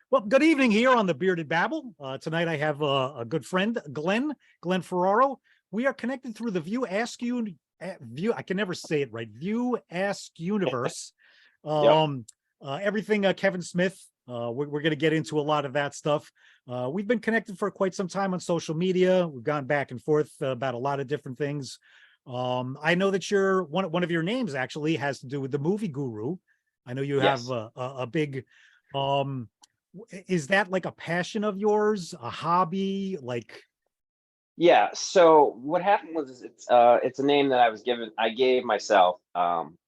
Well, good evening here on the Bearded Babble. Tonight I have a good friend, Glenn Ferraro. We are connected through the View. I can never say it right. View Askewniverse. Yep. Everything Kevin Smith. We're going to get into a lot of that stuff. We've been connected for quite some time on social media. We've gone back and forth about a lot of different things. I know that you're one of your names actually has to do with the movie guru. I know you have Yes. a big. Is that like a passion of yours, a hobby? Like, Yeah. So what happened was it's a name that I gave myself.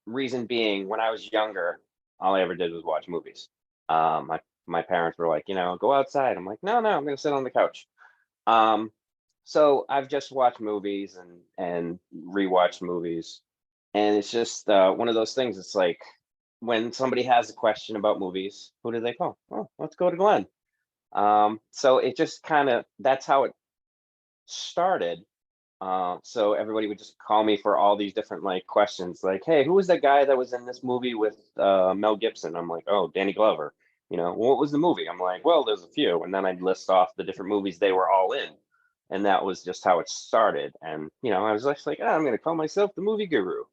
Reason being, when I was younger, all I ever did was watch movies. My parents were like, go outside. I'm like, no, I'm gonna sit on the couch. Um, so I've just watched movies and rewatched movies, and it's just one of those things. It's like when somebody has a question about movies, who do they call? Oh, let's go to Glenn. So it just kind of that's how it started. So everybody would just call me for all these different like questions, like, "Hey, who was that guy that was in this movie with Mel Gibson?" I'm like, "Oh, Danny Glover." What was the movie? I'm like, "Well, there's a few," and then I'd list off the different movies they were all in, and that was just how it started. And I was just like, I'm going to call myself the movie guru.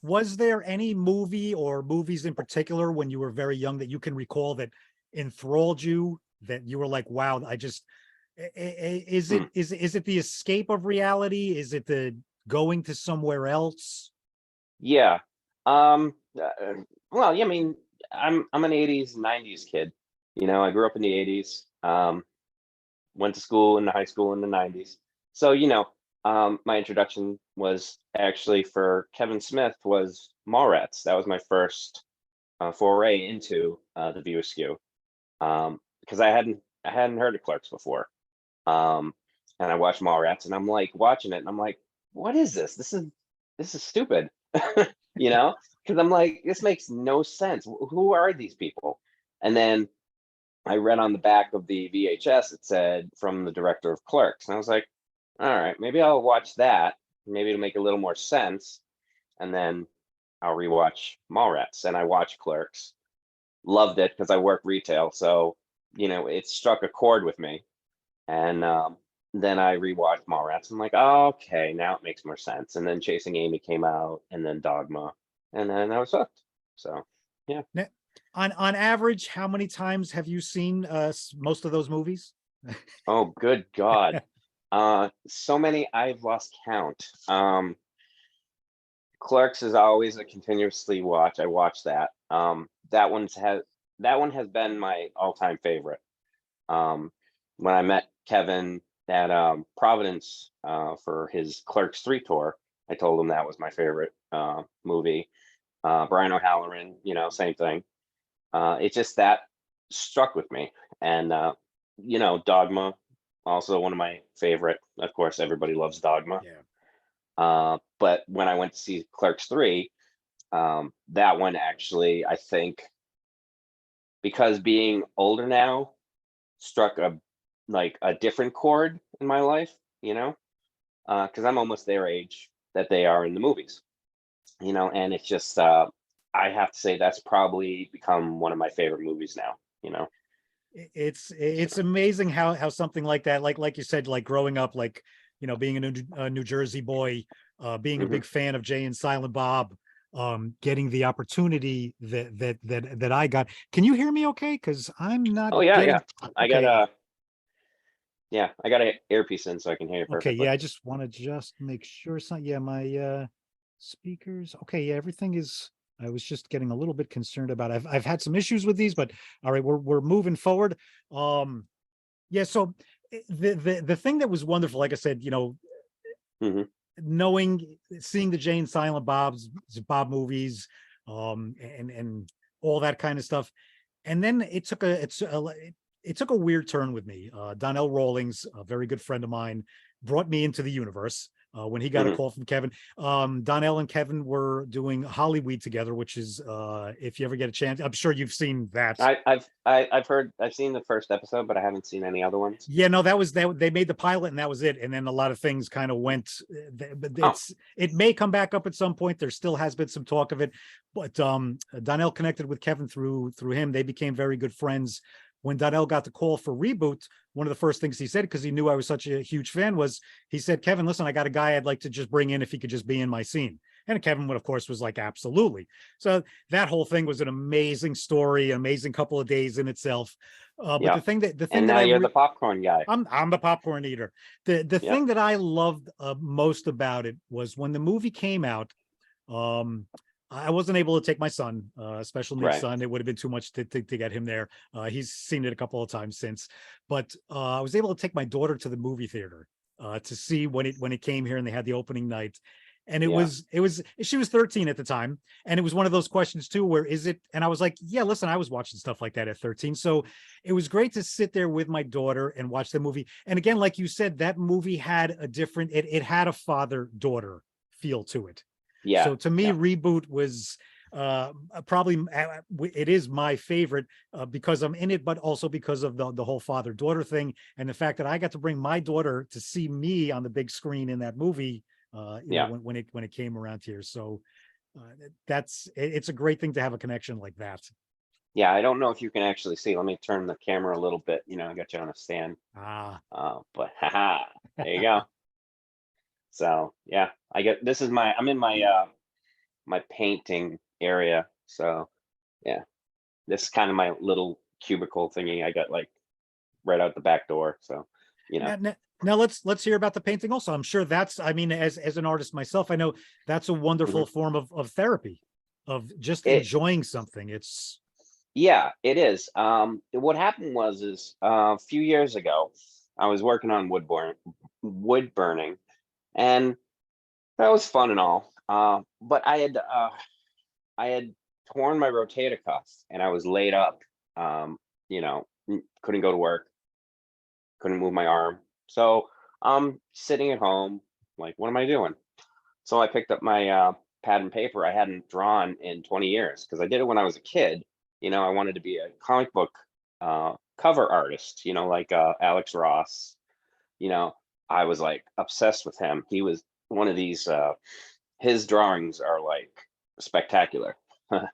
was there any movie or movies in particular when you were very young that you can recall that enthralled you, that you were like, wow, is Hmm. it the escape of reality? Is it the going to somewhere else? Yeah. Well, yeah, I mean, I'm an '80s, '90s kid. I grew up in the '80s. Went to school in the high school in the '90s. So, my introduction was actually for Kevin Smith was Mallrats. That was my first foray into the View Askew, because I hadn't heard of Clerks before. Um, and I watched Mallrats, and I'm like watching it, and I'm like, what is this? This is stupid, you know? Because I'm like, this makes no sense. Who are these people? And then I read on the back of the VHS, it said from the director of Clerks. And I was like, all right, maybe I'll watch that. Maybe it'll make a little more sense. And then I'll rewatch Mallrats. And I watched Clerks. Loved it because I work retail. So, it struck a chord with me. And then I rewatched Mallrats. I'm like, oh, okay, now it makes more sense. And then Chasing Amy came out, and then Dogma. And then I was hooked. So, yeah. Now, on average, how many times have you seen most of those movies? Oh, good God. So many I've lost count. Clerks is always a continuously watch. I watch that. That one has been my all-time favorite. When I met Kevin at Providence for his Clerks 3 tour, I told him that was my favorite movie. Brian O'Halloran, same thing. It's just that struck with me. And Dogma, also one of my favorite. Of course, everybody loves Dogma. Yeah. But when I went to see Clerks 3, that one actually, I think, because being older now, struck a different chord in my life, because I'm almost their age that they are in the movies, and it's just I have to say that's probably become one of my favorite movies now. It's amazing how something like that, like you said, like growing up, like being a New Jersey boy, being a Hmm. big fan of Jay and Silent Bob, getting the opportunity that I got. Can you hear me okay? Because I'm not Oh yeah, getting. yeah. I got Okay. I got an earpiece in so I can hear you Okay, perfectly. yeah, I just want to just make sure yeah, my speakers. Okay, yeah, everything is. I was just getting a little bit concerned about. I've had some issues with these, but all right, we're moving forward. Yeah, so the thing that was wonderful, like I said, Hmm. seeing the Jane Silent Bob movies, and all that kind of stuff, and then it took a weird turn with me. Donnell Rawlings, a very good friend of mine, brought me into the universe when he got a Hmm. call from Kevin. Donnell and Kevin were doing Hollyweed together, which is if you ever get a chance, I'm sure you've seen that. I've seen the first episode, but I haven't seen any other ones. Yeah, no, that was that they made the pilot and that was it. And then a lot of things kind of went, but Oh. it may come back up at some point. There still has been some talk of it, but Donnell connected with Kevin through him. They became very good friends. when Donnell got the call for Reboot, one of the first things he said, because he knew I was such a huge fan, was he said, Kevin, listen, I got a guy I'd like to just bring in if he could just be in my scene. And Kevin, of course, was like, absolutely. So that whole thing was an amazing story, amazing couple of days in itself. But Yeah. the thing And that now you're the popcorn guy. I'm the popcorn eater. The Yep. thing that I loved most about it was when the movie came out. I wasn't able to take my son, special needs Right. son. It would have been too much to get him there. He's seen it a couple of times since, but I was able to take my daughter to the movie theater to see when it came here and they had the opening night. And it Yeah. was she was 13 at the time, and it was one of those questions too, where is it? And I was like, yeah, listen, I was watching stuff like that at 13, so it was great to sit there with my daughter and watch the movie. And again, like you said, that movie had a different, it had a father-daughter feel to it. Yeah. So to me, Yeah. Reboot was probably it is my favorite because I'm in it, but also because of the whole father-daughter thing and the fact that I got to bring my daughter to see me on the big screen in that movie. Yeah. When it came around here. So it's a great thing to have a connection like that. Yeah. I don't know if you can actually see. Let me turn the camera a little bit. I got you on a stand. But haha, there you go. So yeah, I'm in my painting area. So yeah, this is kind of my little cubicle thingy I got like right out the back door. So Now let's hear about the painting also. I'm sure that's, I mean, as an artist myself, I know that's a wonderful mhm. form of therapy, of just it enjoying something. It's Yeah, it is. What happened is a few years ago, I was working on wood burning, and that was fun and all. But I had torn my rotator cuff, and I was laid up. Couldn't go to work, couldn't move my arm. So I'm sitting at home, like, what am I doing? So I picked up my pad and paper I hadn't drawn in 20 years because I did it when I was a kid. I wanted to be a comic book cover artist, like Alex Ross. You know, I was like obsessed with him. He was one of these, his drawings are like spectacular.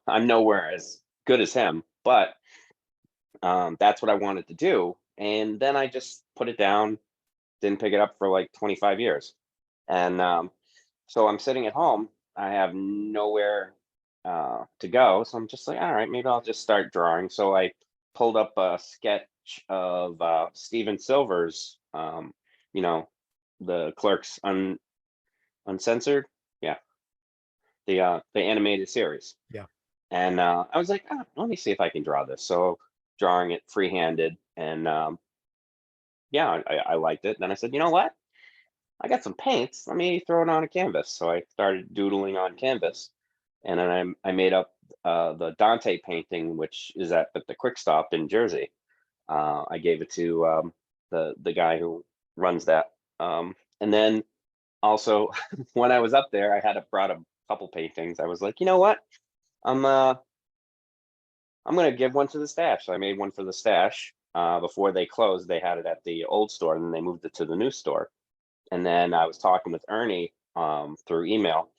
I'm nowhere as good as him, but that's what I wanted to do. And then I just put it down, didn't pick it up for like 25 years. And so I'm sitting at home. I have nowhere to go. So I'm just like, all right, maybe I'll just start drawing. So I pulled up a sketch of Steven Silver's, the Clerks Uncensored. Yeah. The animated series. yeah. And I was like, let me see if I can draw this. So drawing it freehanded. And yeah, I liked it. Then I said, you know what? I got some paints. Let me throw it on a canvas. So I started doodling on canvas, and then I made up the Dante painting, which is at the Quick Stop in Jersey. I gave it to the guy who runs that, and then also when I was up there, I brought a couple paintings. I was like, you know what, I'm uh I'm gonna give one to the stash. So I made one for the stash. Before they closed, they had it at the old store, and then they moved it to the new store. And then I was talking with Ernie through email,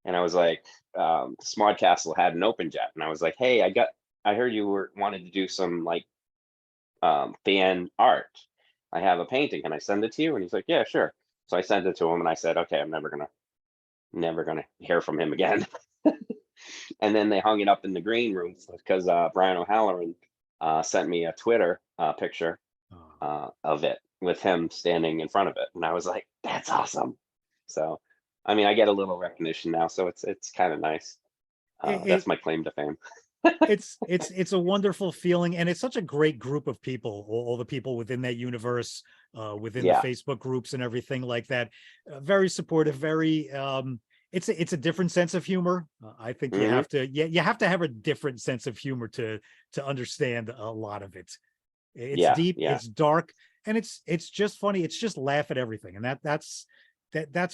and I was like, Smart Castle had an open jet, and I was like, hey, I heard you wanted to do some like fan art. I have a painting. Can I send it to you? And he's like, yeah, sure. So I sent it to him, and I said, okay, I'm never gonna hear from him again. And then they hung it up in the green room because Brian O'Halloran sent me a Twitter picture of it with him standing in front of it, and I was like, that's awesome. So I mean, I get a little recognition now, so it's kind of nice. it, That's my claim to fame. it's a wonderful feeling, and it's such a great group of people, all the people within that universe, within the Yeah. Facebook groups and everything like that. Very supportive, very it's a different sense of humor. I think you Hmm. have to, you have to have a different sense of humor to understand a lot of it. It's Yeah. deep, Yeah. it's dark, and it's just funny. It's just laugh at everything, and that's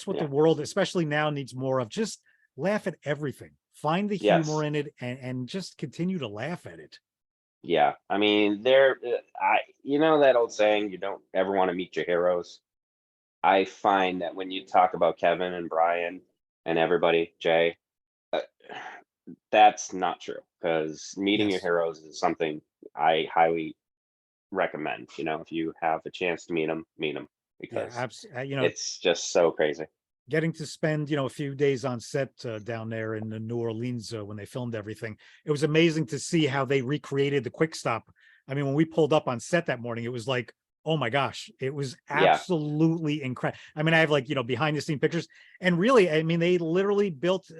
what the Yeah. world, especially now, needs more of. Just laugh at everything. Find the humor Yes. in it, and just continue to laugh at it. Yeah. I mean, that old saying, you don't ever want to meet your heroes. I find that when you talk about Kevin and Brian and everybody, Jay, uh, that's not true, because meeting your Yes. heroes is something I highly recommend. If you have a chance to meet them Yeah, because you know, it's just so crazy. getting to spend, a few days on set down there in New Orleans when they filmed everything. It was amazing to see how they recreated the quick stop. I mean, when we pulled up on set that morning, it was like, oh my gosh, it was Yeah, absolutely incredible. I mean, I have like, behind the scene pictures, and really, I mean, they literally built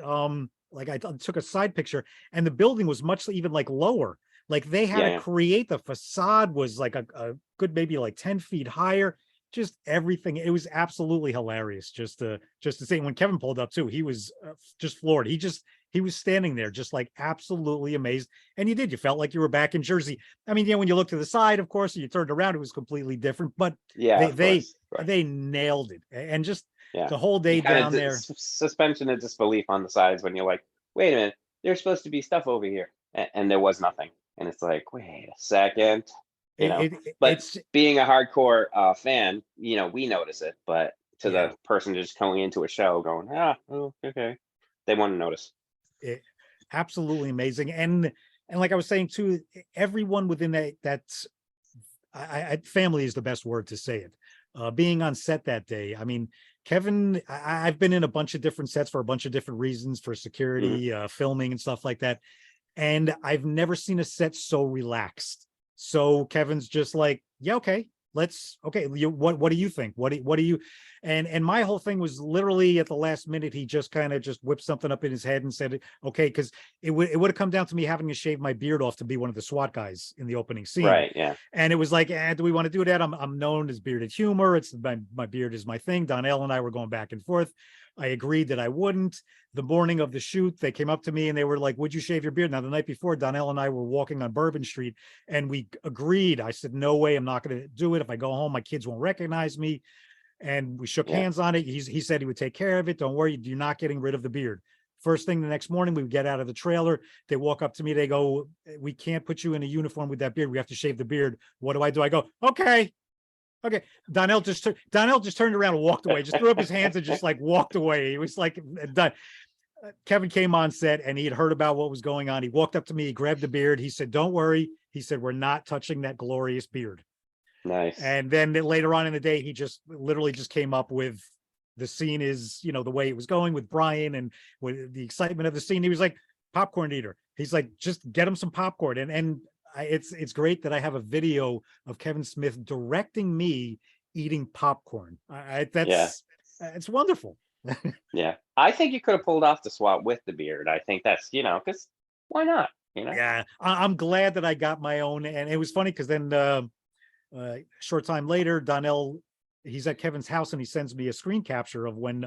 like took a side picture, and the building was much even like lower. Like they had yeah, to yeah. create the facade was like a good maybe like 10 feet higher, just everything. It was absolutely hilarious just to see. When Kevin pulled up too, he was just floored. He was standing there just like absolutely amazed. And you felt like you were back in Jersey. I mean, when you look to the side, of course, and you turned around, it was completely different, but Yeah, they of course, of course. they nailed it. And just Yeah. the whole You day kind down of there. suspension of disbelief on the sides when you're like, wait a minute, there's supposed to be stuff over here, and there was nothing. And it's like, wait a second, you know. But It's being a hardcore fan, we notice it. But to yeah, the person just going into a show, going, oh, okay, they want to notice. it, absolutely amazing. And like I was saying too, everyone within that's family is the best word to say it. Being on set that day, I mean, Kevin, I've been in a bunch of different sets for a bunch of different reasons, for Hmm. security, filming, and stuff like that. And I've never seen a set so relaxed. So Kevin's just like, yeah, okay, okay. What do you think? What do you? And my whole thing was literally at the last minute, he just kind of just whipped something up in his head and said, okay, because it would have come down to me having to shave my beard off to be one of the SWAT guys in the opening scene. Right? Yeah. And it was like, do we want to do that? I'm known as bearded humor. It's my beard is my thing. Donnell and I were going back and forth. I agreed that I wouldn't. The morning of the shoot, they came up to me and they were like, would you shave your beard? Now, the night before, Donnell and I were walking on Bourbon Street and we agreed. I said, no way, I'm not going to do it. If I go home, my kids won't recognize me. And we shook Yeah. hands on it. He said he would take care of it. Don't worry, you're not getting rid of the beard. First thing the next morning, we get out of the trailer. They walk up to me. They go, we can't put you in a uniform with that beard. We have to shave the beard. What do I do? I go, okay. Okay. Donnell just turned around and walked away, just threw up his hands and just like walked away. He was like done. Kevin came on set and he had heard about what was going on. He walked up to me, he grabbed the beard. He said, don't worry. He said, we're not touching that glorious beard. Nice. And then later on in the day, he just literally just came up with the scene is, the way it was going with Brian and with the excitement of the scene. He was like, popcorn eater. He's like, just get him some popcorn. And it's great that I have a video of Kevin Smith directing me eating popcorn. Yeah. It's wonderful. Yeah. I think you could have pulled off the SWAT with the beard. I think that's, because why not? Yeah, I'm glad that I got my own. And it was funny because then short time later, Donnell, he's at Kevin's house and he sends me a screen capture of when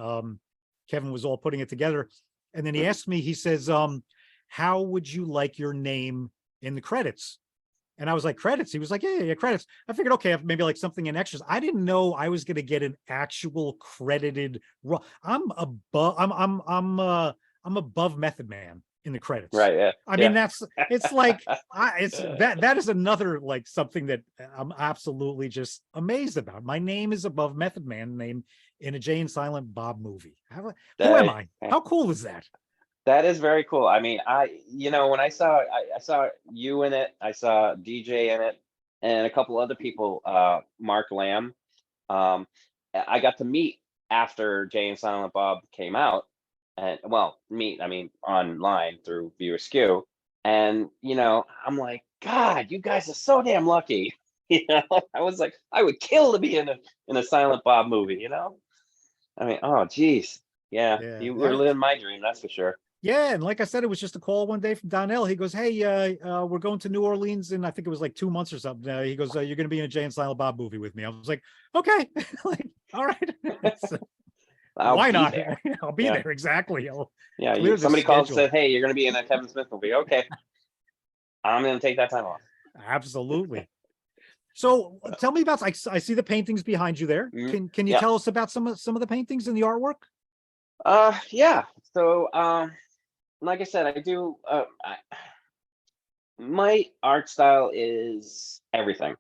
Kevin was all putting it together. And then he Mhm. asked me, he says, how would you like your name in the credits? And I was like, credits? He was like, yeah, credits. I figured, okay, maybe like something in extras. I didn't know I was going to get an actual credited role. I'm above Method Man in the credits. Right. Yeah. I mean, Yeah. it's like, it's that is another like something that I'm absolutely just amazed about. My name is above Method Man name in a Jay and Silent Bob movie. Who am That, I? How cool is that? that is very cool. I mean, when I saw you in it, I saw DJ in it, and a couple other people, Mark Lamb. Um, I got to meet after Jay and Silent Bob came out, and well, meet, I mean, online through View Askew, and I'm like, God, you guys are so damn lucky. I was like, I would kill to be in a Silent Bob movie. I mean, oh, geez, yeah, you were Yeah. living my dream, that's for sure. Yeah, and like I said, it was just a call one day from Donnell. He goes, "Hey, we're going to New Orleans, and I think it was like 2 months or something." He goes, "You're going to be in a Jay and Silent Bob movie with me." I was like, "Okay, like, all right, so, I'll why be not? there. I'll be Yeah, there exactly. I'll yeah. clear the Somebody called and schedule." said, "Hey, you're going to be in a Kevin Smith movie." Okay, I'm going to take that time off. Absolutely. So, tell me about. I see the paintings behind you there. Mhm. Can you Yeah. tell us about some of the paintings and the artwork? Yeah. So, like I said, I do. My art style is everything.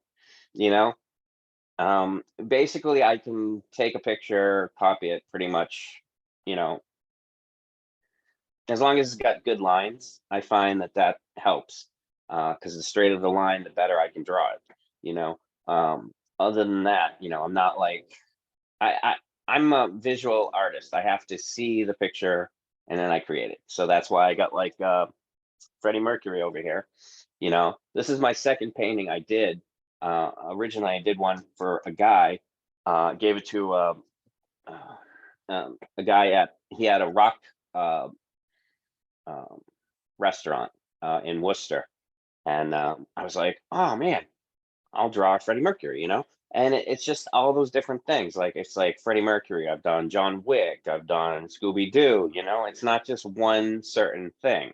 You know. Basically, I can take a picture, copy it, pretty much. You know, as long as it's got good lines, I find that helps. Because the straighter the line, the better I can draw it. you know. Other than that, I'm not like, I I'm a visual artist. I have to see the picture and then I create it. So that's why I got like Freddie Mercury over here. This is my second painting I did. Originally, I did one for a guy. Gave it to a guy he had a rock uh, um, restaurant in Worcester, and I was like, oh man, I'll draw Freddie Mercury, and it's just all those different things. Like it's like Freddie Mercury. I've done John Wick. I've done Scooby Doo. It's not just one certain thing.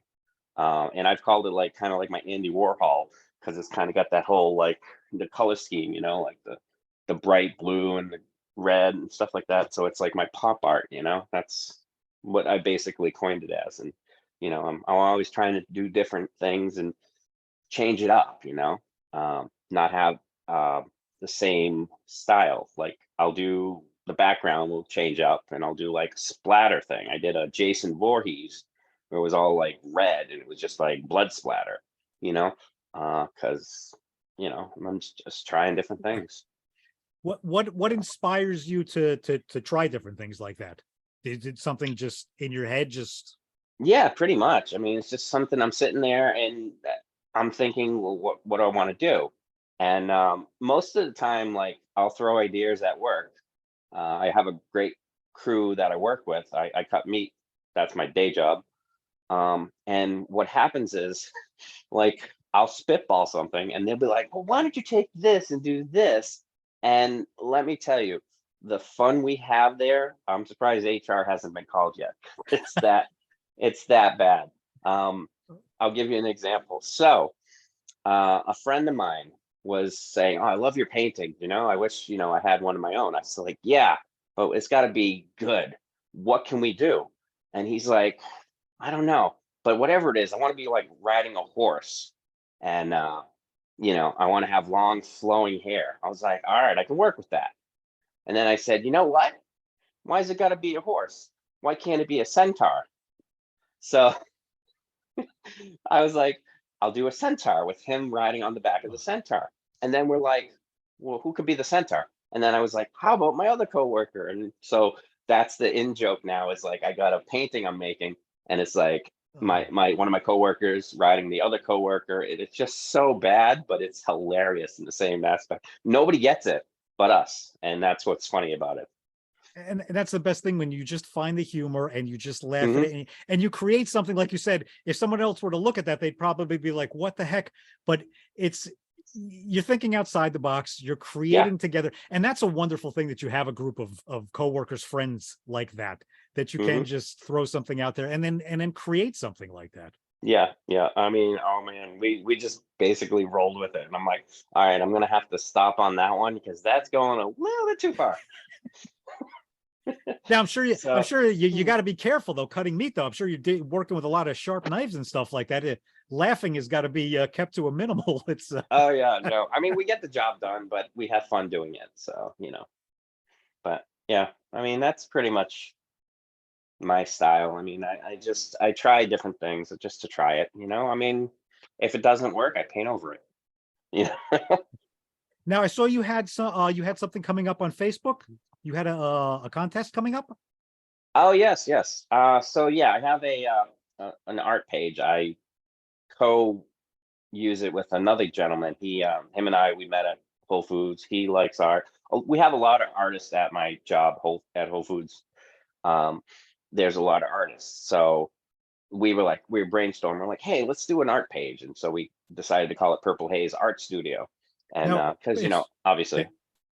And I've called it like kind of like my Andy Warhol because it's kind of got that whole like the color scheme, like the bright blue and the red and stuff like that. So it's like my pop art, that's what I basically coined it as. And I'm always trying to do different things and change it up, not have the same style. Like I'll do the background will change up and I'll do like splatter thing. I did a Jason Voorhees where it was all like red and it was just like blood splatter, because I'm just trying different things. What inspires you to try different things like that? Did something just in your head just? Yeah, pretty much. I mean, it's just something I'm sitting there and I'm thinking, well, what do I want to do? And most of the time, like I'll throw ideas at work. I have a great crew that I work with. I cut meat. That's my day job. And what happens is like I'll spitball something and they'll be like, well, why don't you take this and do this? And let me tell you, the fun we have there, I'm surprised HR hasn't been called yet. It's that bad. I'll give you an example. So a friend of mine was saying, oh, I love your painting. I wish, I had one of my own. I was like, yeah, but it's got to be good. What can we do? And he's like, I don't know, but whatever it is, I want to be like riding a horse, and I want to have long flowing hair. I was like, all right, I can work with that. And then I said, you know what? Why has it got to be a horse? Why can't it be a centaur? So I was like, I'll do a centaur with him riding on the back of the centaur. And then we're like, well, who could be the centaur? And then I was like, how about my other coworker? And so that's the in joke now is like, I got a painting I'm making and it's like my one of my coworkers riding the other coworker. It's just so bad, but it's hilarious in the same aspect. Nobody gets it but us. And that's what's funny about it. And that's the best thing when you just find the humor and you just laugh Mm-hmm. at it and you create something. Like you said, if someone else were to look at that, they'd probably be like, what the heck? But you're thinking outside the box, you're creating Yeah. together. And that's a wonderful thing that you have a group of coworkers, friends like that you Mm-hmm. can just throw something out there and then create something like that. Yeah, yeah. I mean, oh man, we just basically rolled with it. And I'm like, all right, I'm gonna have to stop on that one because that's going a little bit too far. Now I'm sure you So got to be careful though, cutting meat though. I'm sure you're working with a lot of sharp knives and stuff like that. Laughing has got to be kept to a minimal. It's oh yeah, no. I mean, we get the job done, but we have fun doing it. So, but yeah, I mean, that's pretty much my style. I mean, I try different things just to try it, I mean, if it doesn't work, I paint over it. You know? Now I saw you had you had something coming up on Facebook. You had a contest coming up. Oh yes, yes. So yeah, I have an art page. I co use it with another gentleman. Him and I, we met at Whole Foods. He likes art. We have a lot of artists at my job, at Whole Foods. There's a lot of artists. So we were brainstorming. We're like, hey, let's do an art page. And so we decided to call it Purple Haze Art Studio. And Now because, it's obviously,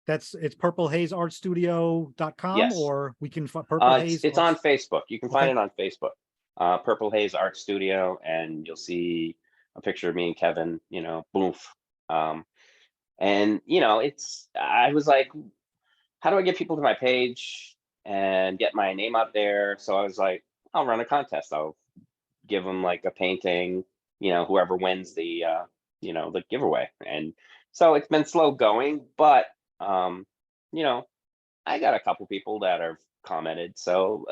it's purplehazeartstudio.com yes. or we can find Purple Haze It's on Facebook. You can find Okay. it on Facebook. Purple Haze Art Studio, and you'll see a picture of me and Kevin, boof. And I was like, how do I get people to my page and get my name out there? So I was like, I'll run a contest. I'll give them like a painting, whoever wins the giveaway. And so it's been slow going, but I got a couple people that have commented. So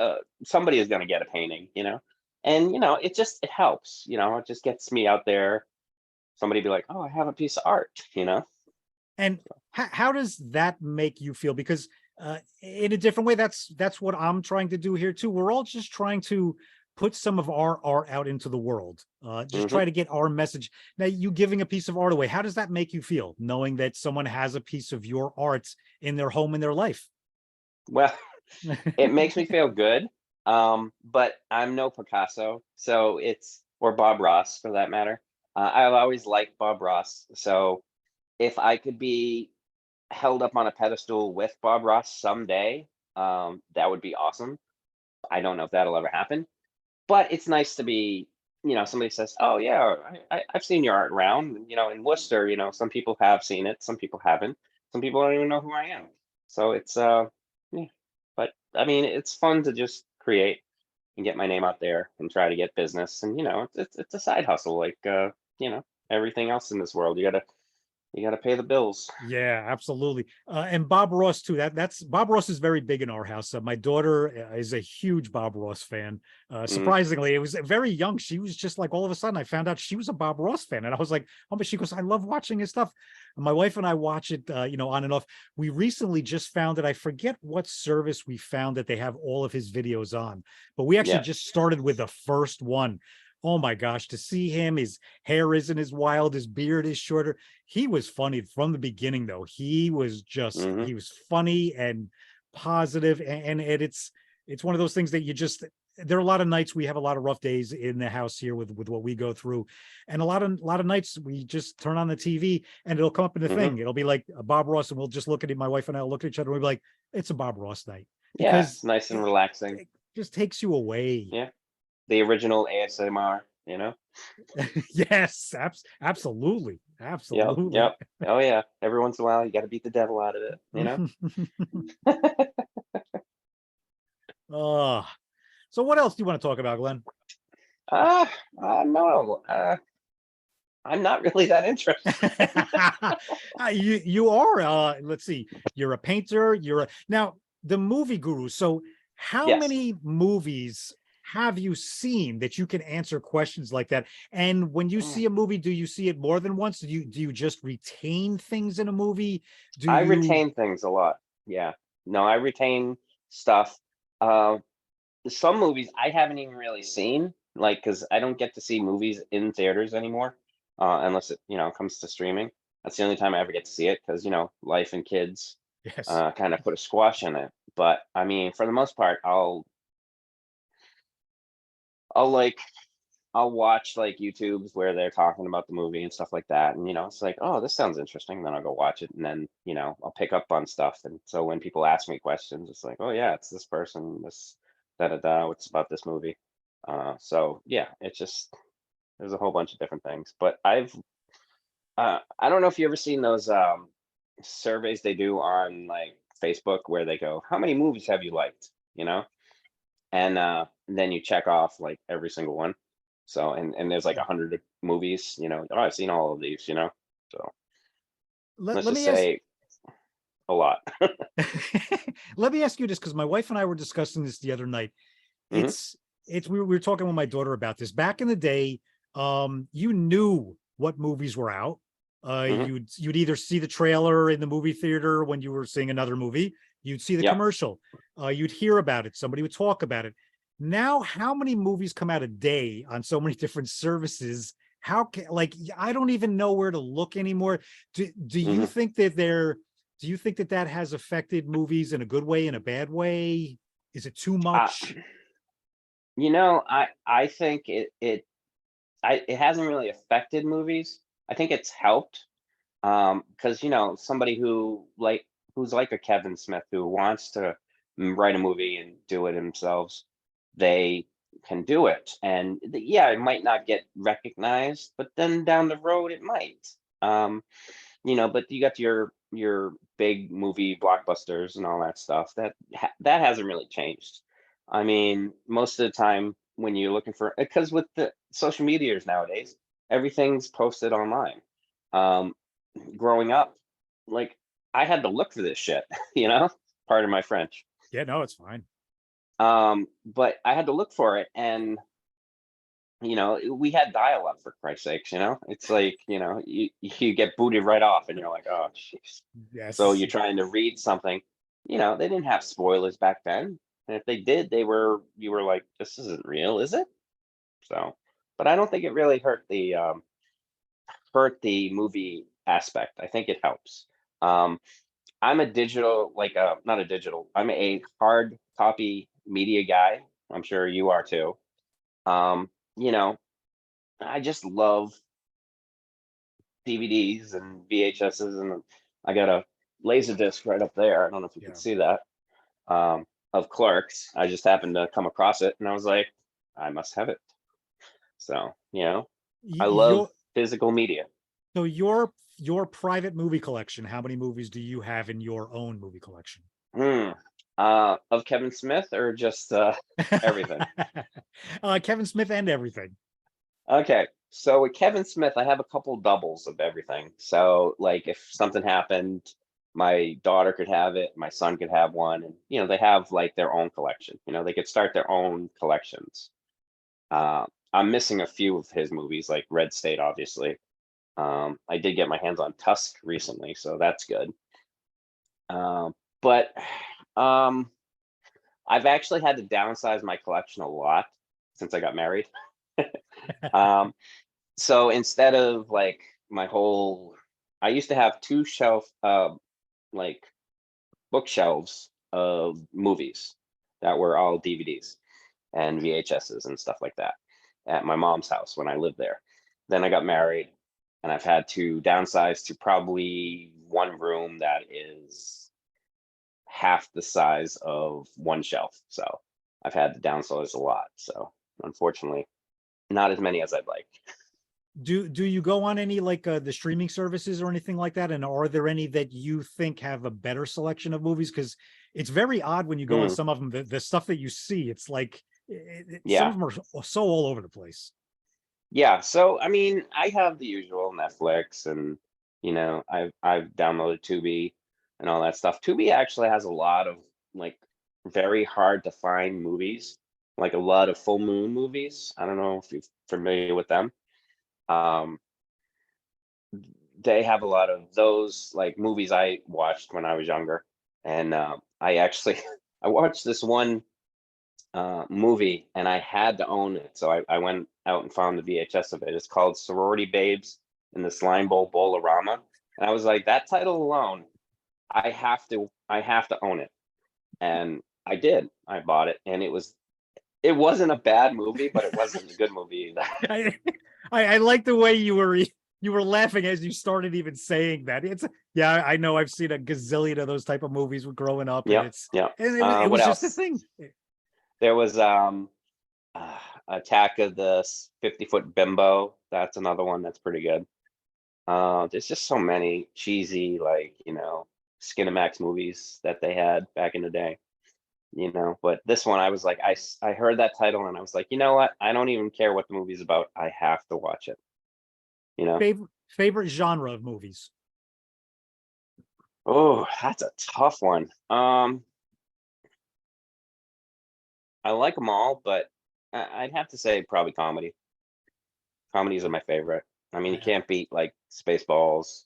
somebody is going to get a painting, and it helps, it just gets me out there. Somebody be like, oh, I have a piece of art. And how does that make you feel? Because in a different way, that's what I'm trying to do here too. We're all just trying to put some of our art out into the world. Just Hmm. try to get our message. Now, you giving a piece of art away, how does that make you feel, knowing that someone has a piece of your art in their home, in their life? Well, it makes me feel good. But I'm no Picasso, so it's or Bob Ross for that matter. I've always liked Bob Ross, so if I could be held up on a pedestal with Bob Ross someday, that would be awesome. I don't know if that'll ever happen, but it's nice to be, somebody says, "Oh yeah, I've seen your art around." In Worcester, some people have seen it, some people haven't, some people don't even know who I am. So it's yeah. But I mean, it's fun to just create and get my name out there and try to get business. And it's a side hustle, like you know, everything else in this world. You gotta pay the bills. Yeah, absolutely. And Bob Ross too. That's Bob Ross is very big in our house. My daughter is a huge Bob Ross fan. Mm, Surprisingly, it was very young. She was just like, all of a sudden I found out she was a Bob Ross fan, and I was like, oh, but she goes, I love watching his stuff. And my wife and I watch it, on and off. We recently just found it. I forget what service we found that they have all of his videos on, but we actually yeah. just started with the first one. Oh my gosh, to see him, his hair isn't as wild, his beard is shorter. He was funny from the beginning, though. Hmm. He was funny and positive, and it's one of those things that you just, there are a lot of nights we have a lot of rough days in the house here with what we go through, and a lot of nights we just turn on the TV and it'll come up in the Hmm. thing. It'll be like a Bob Ross, and we'll just look at it. My wife and I will look at each other and we'll be like, it's a Bob Ross night, Yeah, because it's nice and it, relaxing. it just takes you away. Yeah, the original ASMR. Yes, absolutely, Yep, absolutely. yep. Oh yeah. Every once in a while, you got to beat the devil out of it. Oh, so what else do you want to talk about, Glenn? Uh, no, I'm not really that interested. You are, let's see, you're a painter, now the movie guru. So how Yes. many movies have you seen that you can answer questions like that? And when you Mm. see a movie, do you see it more than once? Do you just retain things in a movie? Do I you retain things a lot. Yeah. No, I retain stuff. Uh, some movies I haven't even really seen, like, because I don't get to see movies in theaters anymore, unless it comes to streaming. That's the only time I ever get to see it because life and kids yes. kind of put a squash in it. But I mean, for the most part, I'll like I'll watch like YouTubes where they're talking about the movie and stuff like that. And it's like, oh, this sounds interesting. Then I'll go watch it, and then I'll pick up on stuff. And so when people ask me questions, it's like, oh yeah, it's this person, this da da da. What's about this movie? So yeah, it's just there's a whole bunch of different things. But I don't know if you ever seen those surveys they do on like Facebook where they go, how many movies have you liked? You know, and then you check off like every single one. So and there's like 100 movies. Oh, I've seen all of these. So Let, let's let just me ask say a lot. let me ask you this, because my wife and I were discussing this the other night. Hmm. It's we were talking with my daughter about this. Back in the day, you knew what movies were out. Hmm. You'd either see the trailer in the movie theater when you were seeing another movie, you'd see the Yep. commercial, you'd hear about it, somebody would talk about it. Now, how many movies come out a day on so many different services? How can, like, I don't even know where to look anymore. Do you Hmm. think that there do you think that that has affected movies in a good way, in a bad way? Is it too Uh, much? I think it hasn't really affected movies. I think it's helped because somebody who's like a Kevin Smith who wants to write a movie and do it themselves, they can do it, and yeah, it might not get recognized, but then down the road it might. But you got your big movie blockbusters and all that stuff. That hasn't really changed. I mean, most of the time when you're looking for, because with the social medias nowadays, everything's posted online. Um, Growing up, like I had to look for this shit, you know, pardon my French. Yeah, no, it's fine. But I had to look for it, and you know, we had dial-up for Christ's sakes, you know? It's like, you know, you get booted right off and you're like, oh, jeez. So Yes. you're trying to read something, you know, they didn't have spoilers back then. And if they did, you were like, this isn't real, is it? So, but I don't think it really hurt the movie aspect. I think it helps. Um, I'm a digital, like not a digital, I'm a hard copy media guy. I'm sure you are too. You know, I just love DVDs and VHSs, and I got a laser disc right up there. I don't know if you can Yeah. see that. Of Clerks. I just happened to come across it, and I was like, I must have it. So, you know, I love Your physical media. so your private movie collection, how many movies do you have in your own movie collection? Hmm. Of Kevin Smith or just everything? Kevin Smith and everything. Okay. So with Kevin Smith, I have a couple doubles of everything. So like if something happened, my daughter could have it, my son could have one, and you know, they have like their own collection. You know, they could start their own collections. Uh, I'm missing a few of his movies, like Red State, obviously. I did get my hands on Tusk recently, so that's good. But um, I've actually had to downsize my collection a lot since I got married. Um, so instead of like my whole, I used to have two like bookshelves of movies that were all DVDs and VHSs and stuff like that at my mom's house when I lived there. Then I got married and I've had to downsize to probably one room that is half the size of one shelf. So I've had to downsize a lot. So unfortunately, not as many as I'd like. Do you go on any like the streaming services or anything like that? And are there any that you think have a better selection of movies? Because it's very odd when you go on Mm, some of them, the stuff that you see, it's like some yeah. of them are so all over the place. Yeah. So I mean, I have the usual Netflix and you know, I've downloaded Tubi and all that stuff. Tubi actually has a lot of like very hard to find movies, like a lot of full moon movies. I don't know if you're familiar with them. Um, they have a lot of those like movies I watched when I was younger. And I actually I watched this one movie and I had to own it. So I went out and found the VHS of it. It's called Sorority Babes in the Slime Bowl Bowl-orama. And I was like, that title alone, I have to own it. And I did. I bought it and it wasn't a bad movie, but it wasn't a good movie either. I, I like the way you were laughing as you started even saying that. It's yeah, I know I've seen a gazillion of those type of movies growing up, and Yep, it's yep. and it What was just a else? thing. There was uh, Attack of the 50-Foot Bimbo. That's another one that's pretty good. There's just so many cheesy, like, you know, Skinamax movies that they had back in the day, you know. But this one, I was like, I heard that title and I was like, you know what? I don't even care what the movie's about. I have to watch it, you know. Favorite genre of movies. Oh, that's a tough one. I like them all, but I'd have to say probably comedy. Comedies are my favorite. I mean, you I, can't beat like Spaceballs,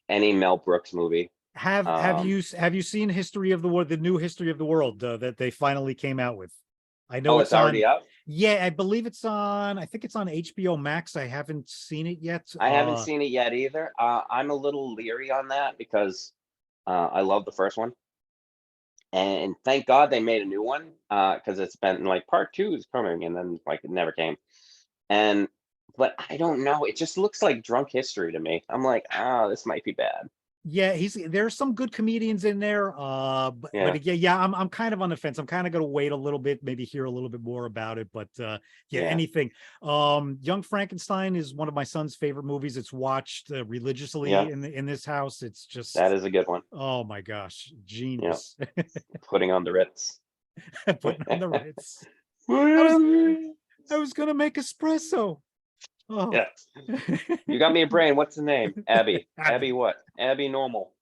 any Mel Brooks movie. Um, have you seen History of the World, the new History of the World that they finally came out with? I know oh, it's it's already on. up. Yeah, I believe it's on. I think it's on HBO Max. I haven't seen it yet. I haven't seen it yet either. I'm a little leery on that because I love the first one, and thank God they made a new one because it's been like part two is coming, and then like it never came. And but I don't know. It just looks like drunk history to me. I'm like, ah, this might be bad. Yeah, there's some good comedians in there. Yeah, But yeah, I'm kind of on the fence. I'm kind of gonna wait a little bit, maybe hear a little bit more about it. But yeah, yeah, anything. Young Frankenstein is one of my son's favorite movies. It's watched yeah. religiously in this house. It's That just is a good one. oh my gosh, Yeah, genius. putting on the Ritz. Putting on the Ritz. I was I was gonna make espresso. Oh. Yeah, you got me a brain. What's the name? Abby. Abby. Abby what? Abby Normal.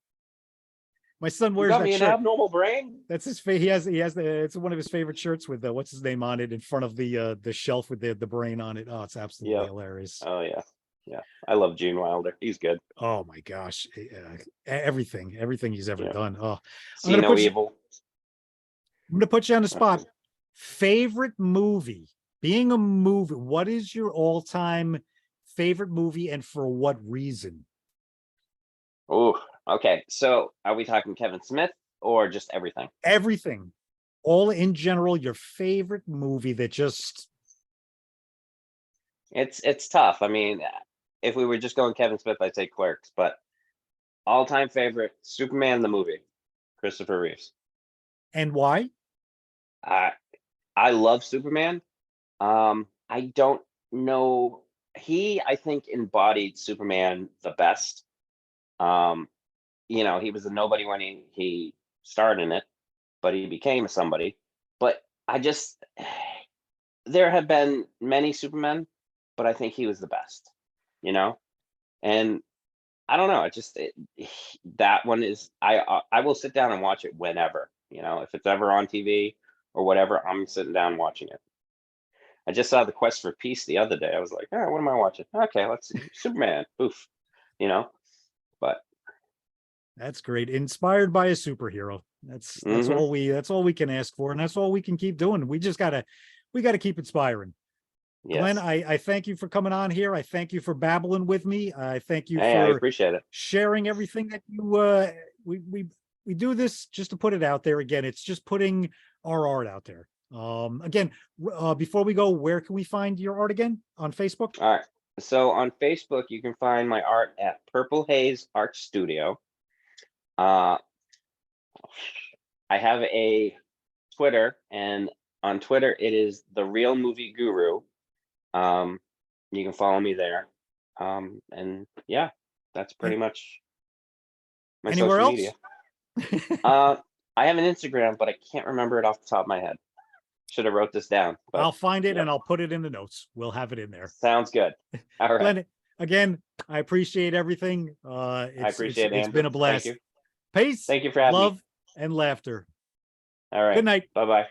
My son You wears got that me an shirt. abnormal brain. That's his face. He has the, it's one of his favorite shirts with the, what's his name on it in front of the shelf with the brain on it. Oh, it's absolutely Yeah. hilarious. Oh yeah. Yeah. I love Gene Wilder. He's good. Oh my gosh. Everything he's ever Yeah. done. Oh, See no evil. I'm gonna put you on the spot. Favorite movie, being a movie, what is your all-time favorite movie and for what reason? Oh, okay. So are we talking Kevin Smith or just everything? Everything, all in general, your favorite movie that just, It's tough. I mean, if we were just going Kevin Smith, I'd say Clerks, but all-time favorite, Superman the movie, Christopher Reeves. and why? I I love Superman. I don't know. I think, embodied Superman the best. Um, he was a nobody when he starred in it, but he became somebody. But I just there have been many Supermen, but I think he was the best, you know? And I don't know, that one is I will sit down and watch it whenever, if it's ever on TV or whatever, I'm sitting down watching it. I just saw The Quest for Peace the other day. I was like, "Oh, what am I watching? Okay, let's see. Superman." Oof, you know. But That's great. Inspired by a superhero. mhm, That's all we can ask for, and that's all we can keep doing. We gotta keep inspiring. Glenn, yes. I thank you for coming on here. I thank you for babbling with me. I thank you Hey, I for appreciate it. sharing everything that you we do this just to put it out there. Again, it's just putting our art out there. Again, before we go, where can we find your art again? On Facebook? All right. So on Facebook, you can find my art at Purple Haze Art Studio. Uh, I have a Twitter, and on Twitter, it is The Real Movie Guru. Um, you can follow me there. And yeah, that's pretty And much my anywhere social else? media. Uh, I have an Instagram, but I can't remember it off the top of my head. Should have wrote this down, but I'll find it yep, and I'll put it in the notes. We'll have it in there. sounds good. All right. Glenn, again, I appreciate everything. I appreciate it, It's Andrew. been a Thank blast. you. Peace, Thank you for having me. love, and laughter. All Good right. night. Bye-bye.